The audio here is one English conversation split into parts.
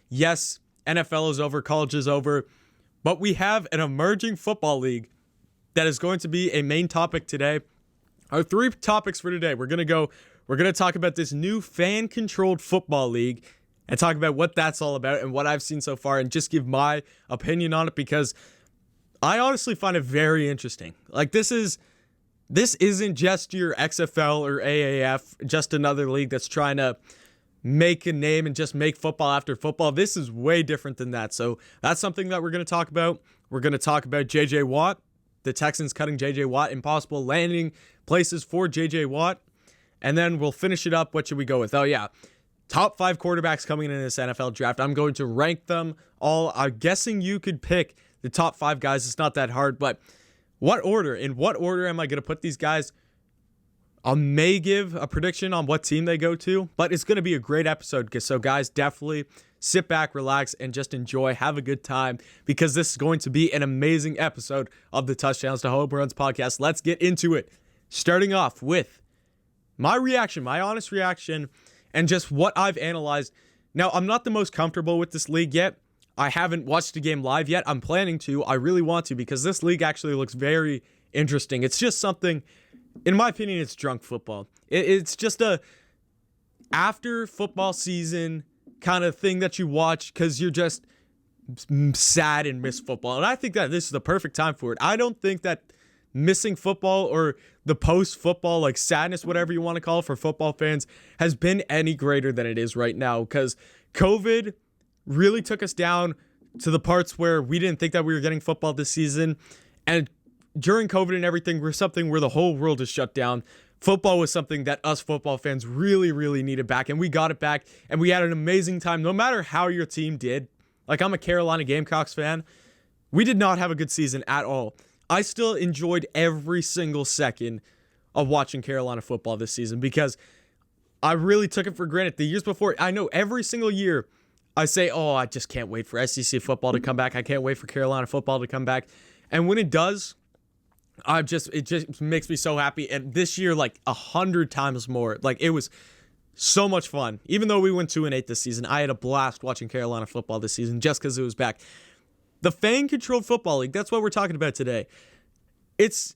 Yes, NFL is over, college is over, but we have an emerging football league that is going to be a main topic today. Our 3 topics for today. We're going to talk about this new fan-controlled football league and talk about what that's all about and what I've seen so far and just give my opinion on it because I honestly find it very interesting. Like this isn't just your XFL or AAF, just another league that's trying to make a name and just make football after football. This is way different than that. So that's something that we're going to talk about. We're going to talk about J.J. Watt, the Texans cutting J.J. Watt, impossible landing places for J.J. Watt. And then we'll finish it up. What should we go with? Oh, yeah. Top 5 quarterbacks coming in this NFL draft. I'm going to rank them all. I'm guessing you could pick the top 5 guys. It's not that hard, but in what order am I going to put these guys? I may give a prediction on what team they go to, but it's going to be a great episode. So guys, definitely sit back, relax, and just enjoy. Have a good time because this is going to be an amazing episode of the Touchdowns to Home Runs podcast. Let's get into it. Starting off with my reaction, my honest reaction, and just what I've analyzed. Now, I'm not the most comfortable with this league yet. I haven't watched a game live yet. I'm planning to. I really want to because this league actually looks very interesting. It's just something, in my opinion, it's drunk football. It's just a after football season kind of thing that you watch because you're just sad and miss football. And I think that this is the perfect time for it. I don't think that missing football or the post-football like sadness, whatever you want to call it for football fans, has been any greater than it is right now because COVID really took us down to the parts where we didn't think that we were getting football this season. And during COVID and everything, we're something where the whole world is shut down. Football was something that us football fans really, really needed back. And we got it back. And we had an amazing time. No matter how your team did. Like, I'm a Carolina Gamecocks fan. We did not have a good season at all. I still enjoyed every single second of watching Carolina football this season because I really took it for granted. The years before, I know every single year I say, oh, I just can't wait for SEC football to come back. I can't wait for Carolina football to come back. And when it does, it just makes me so happy. And this year, like 100 times more. Like it was so much fun. Even though we went 2-8 this season, I had a blast watching Carolina football this season just because it was back. The fan-controlled football league, that's what we're talking about today. It's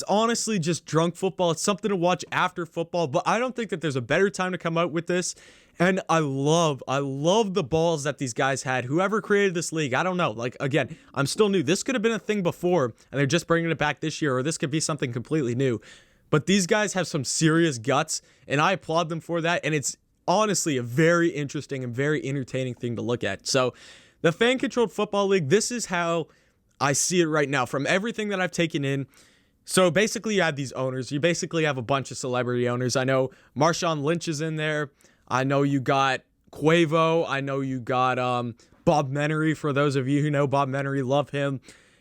honestly just drunk football. It's something to watch after football, but I don't think that there's a better time to come out with this. And I love the balls that these guys had. Whoever created this league, I don't know. Like, again, I'm still new. This could have been a thing before, and they're just bringing it back this year, or this could be something completely new. But these guys have some serious guts, and I applaud them for that. And it's honestly a very interesting and very entertaining thing to look at. So the fan-controlled football league, this is how I see it right now from everything that I've taken in. So basically you have these owners. You basically have a bunch of celebrity owners. I know Marshawn Lynch is in there. I know you got Quavo. I know you got Bob Menery. For those of you who know Bob Menery, love him.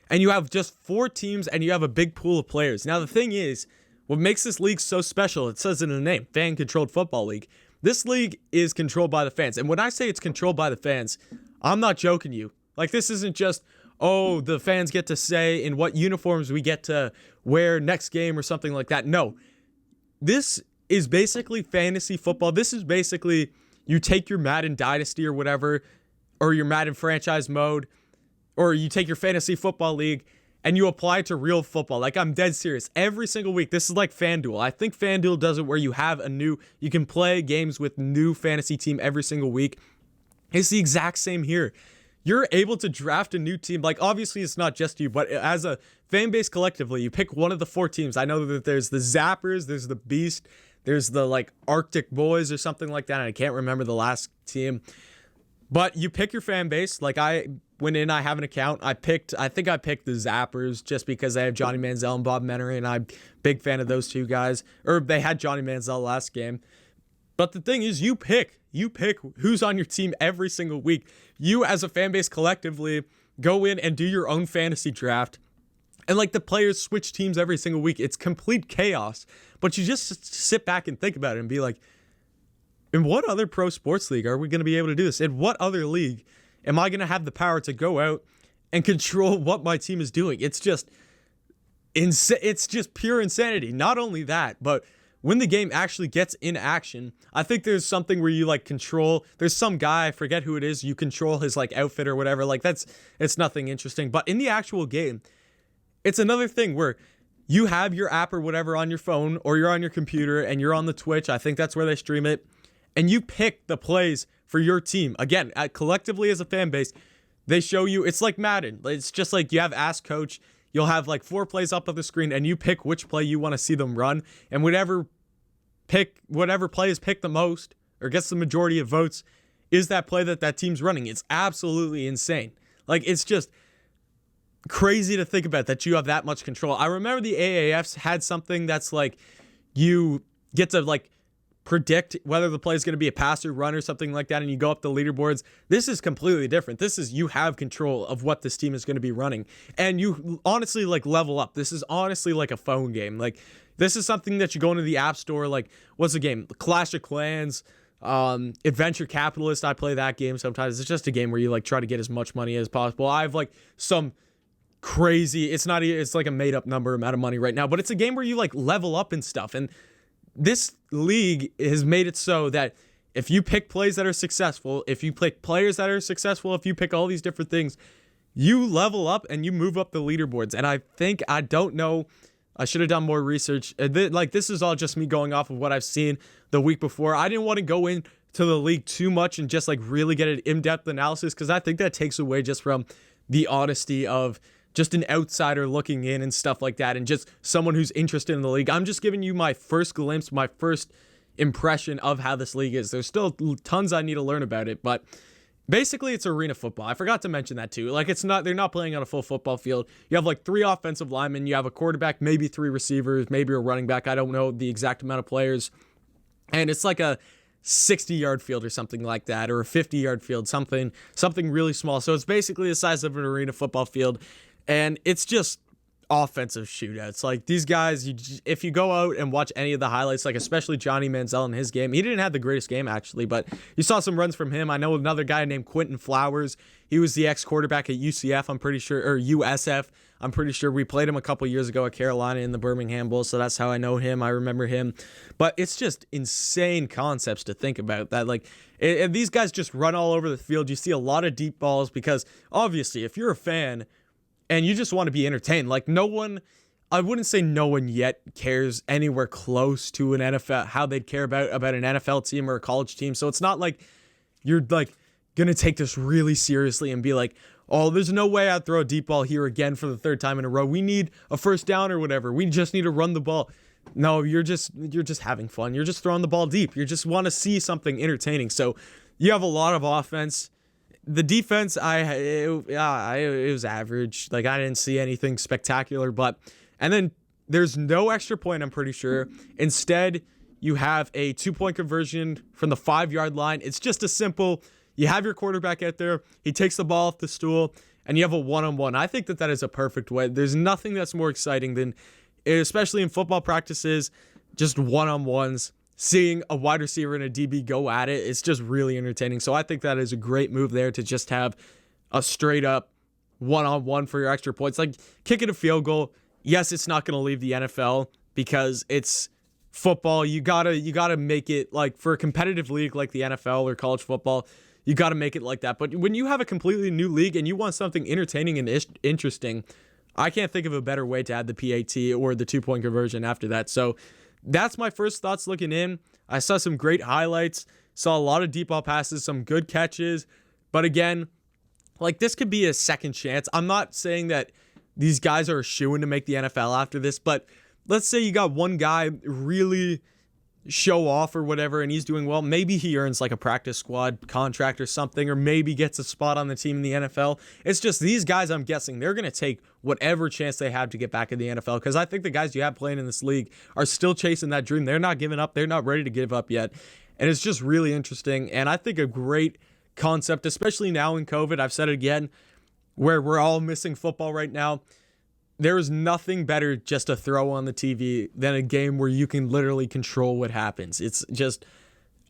And you have just 4 teams and you have a big pool of players. Now the thing is, what makes this league so special, it says in the name, fan-controlled football league. This league is controlled by the fans. And when I say it's controlled by the fans, I'm not joking you. Like this isn't just, oh, the fans get to say in what uniforms we get to wear next game or something like that. No, this is basically fantasy football. This is basically you take your Madden Dynasty or whatever, or your Madden franchise mode, or you take your fantasy football league and you apply it to real football. Like, I'm dead serious. Every single week, this is like FanDuel. I think FanDuel does it where you have you can play games with new fantasy team every single week. It's the exact same here. You're able to draft a new team. Like, obviously, it's not just you, but as a fan base collectively, you pick one of the 4 teams. I know that there's the Zappers, there's the Beast, there's the, like, Arctic Boys or something like that, and I can't remember the last team. But you pick your fan base. Like, I went in, I have an account. I think I picked the Zappers just because they have Johnny Manziel and Bob Menery, and I'm a big fan of those 2 guys. Or they had Johnny Manziel last game. But the thing is, you pick who's on your team every single week. You, as a fan base collectively, go in and do your own fantasy draft. And, like, the players switch teams every single week. It's complete chaos. But you just sit back and think about it and be like, in what other pro sports league are we going to be able to do this? In what other league am I going to have the power to go out and control what my team is doing? It's just pure insanity. Not only that, but when the game actually gets in action, I think there's something where you like control, there's some guy, I forget who it is, you control his like outfit or whatever. Like it's nothing interesting. But in the actual game, it's another thing where you have your app or whatever on your phone, or you're on your computer and you're on the Twitch. I think that's where they stream it. And you pick the plays for your team. Again, collectively as a fan base, they show you, it's like Madden. It's just like you have Ask Coach. You'll have like 4 plays up on the screen and you pick which play you want to see them run. And whatever play is picked the most or gets the majority of votes is that play that team's running. It's absolutely insane. Like, it's just crazy to think about that you have that much control. I remember the AAFs had something that's like you get to like predict whether the play is going to be a pass or run or something like that, and you go up the leaderboards. This is completely different. This is, you have control of what this team is going to be running, and you honestly like level up. This is honestly like a phone game. Like, this is something that you go into the app store, like, what's the game? Clash of Clans, Adventure Capitalist. I play that game sometimes. It's just a game where you like try to get as much money as possible. I have like some crazy, it's like a made up number amount of money right now, but it's a game where you like level up and stuff. And this league has made it so that if you pick plays that are successful, if you pick players that are successful, if you pick all these different things, you level up and you move up the leaderboards. And I don't know, I should have done more research. Like, this is all just me going off of what I've seen the week before. I didn't want to go into the league too much and just like really get an in-depth analysis, because I think that takes away just from the honesty of just an outsider looking in and stuff like that, and just someone who's interested in the league. I'm just giving you my first glimpse, my first impression of how this league is. There's still tons I need to learn about it, but basically it's arena football. I forgot to mention that too. Like, they're not playing on a full football field. You have like 3 offensive linemen, you have a quarterback, maybe 3 receivers, maybe a running back. I don't know the exact amount of players. And it's like a 60-yard field or something like that, or a 50-yard field, something really small. So it's basically the size of an arena football field. And it's just offensive shootouts. Like, these guys, if you go out and watch any of the highlights, like especially Johnny Manziel in his game, he didn't have the greatest game actually, but you saw some runs from him. I know another guy named Quentin Flowers. He was the ex-quarterback at UCF, I'm pretty sure, or USF. I'm pretty sure we played him a couple years ago at Carolina in the Birmingham Bowl, so that's how I know him. I remember him. But it's just insane concepts to think about that. Like, these guys just run all over the field. You see a lot of deep balls because, obviously, if you're a fan and you just want to be entertained, like, I wouldn't say no one yet cares anywhere close to an NFL, how they'd care about an NFL team or a college team. So it's not like you're like going to take this really seriously and be like, oh, there's no way I'd throw a deep ball here again for the 3rd time in a row. We need a first down or whatever. We just need to run the ball. No, you're just having fun. You're just throwing the ball deep. You just want to see something entertaining. So you have a lot of offense. The defense, it was average. Like, I didn't see anything spectacular, and then there's no extra point, I'm pretty sure. Instead, you have a 2-point conversion from the 5-yard line. It's just a simple, you have your quarterback out there, he takes the ball off the stool, and you have a one-on-one. I think that is a perfect way. There's nothing that's more exciting than, especially in football practices, just one-on-ones. Seeing a wide receiver and a DB go at it, it's just really entertaining. So I think that is a great move there to just have a straight up one-on-one for your extra points. Like, kicking a field goal, yes, it's not going to leave the NFL because it's football. You gotta make it, like, for a competitive league like the NFL or college football, you got to make it like that. But when you have a completely new league and you want something entertaining and interesting, I can't think of a better way to add the PAT or the 2-point conversion after that. So that's my first thoughts looking in. I saw some great highlights, saw a lot of deep ball passes, some good catches. But again, like, this could be a second chance. I'm not saying that these guys are a shoo-in to make the NFL after this, but let's say you got one guy really show off or whatever and he's doing well. Maybe he earns like a practice squad contract or something, or maybe gets a spot on the team in the NFL. It's just these guys, I'm guessing they're going to take whatever chance they have to get back in the NFL, because I think the guys you have playing in this league are still chasing that dream. They're not giving up. They're not ready to give up yet. And it's just really interesting. And I think a great concept, especially now in COVID, I've said it again, where we're all missing football right now. There is nothing better just to throw on the TV than a game where you can literally control what happens. It's just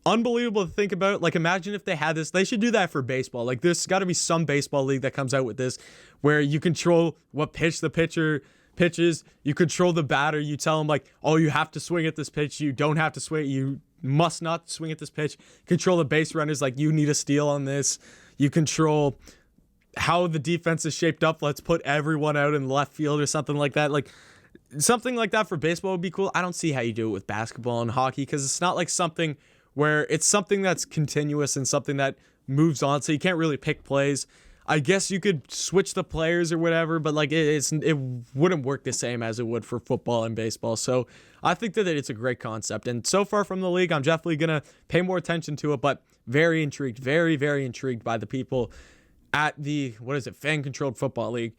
unbelievable to think about. Like, imagine if they had this. They should do that for baseball. Like, there's got to be some baseball league that comes out with this where you control what pitch the pitcher pitches. You control the batter. You tell them like, oh, you have to swing at this pitch. You don't have to swing. You must not swing at this pitch. Control the base runners. Like, you need a steal on this. You control how the defense is shaped up. Let's put everyone out in left field or something like that. Like, something like that for baseball would be cool. I don't see how you do it with basketball and hockey, because it's not like something where it's something that's continuous and something that moves on. So you can't really pick plays. I guess you could switch the players or whatever, but like it wouldn't work the same as it would for football and baseball. So I think that it's a great concept. And so far from the league, I'm definitely going to pay more attention to it, but very intrigued, very, very intrigued by the people at the, Fan Controlled Football League.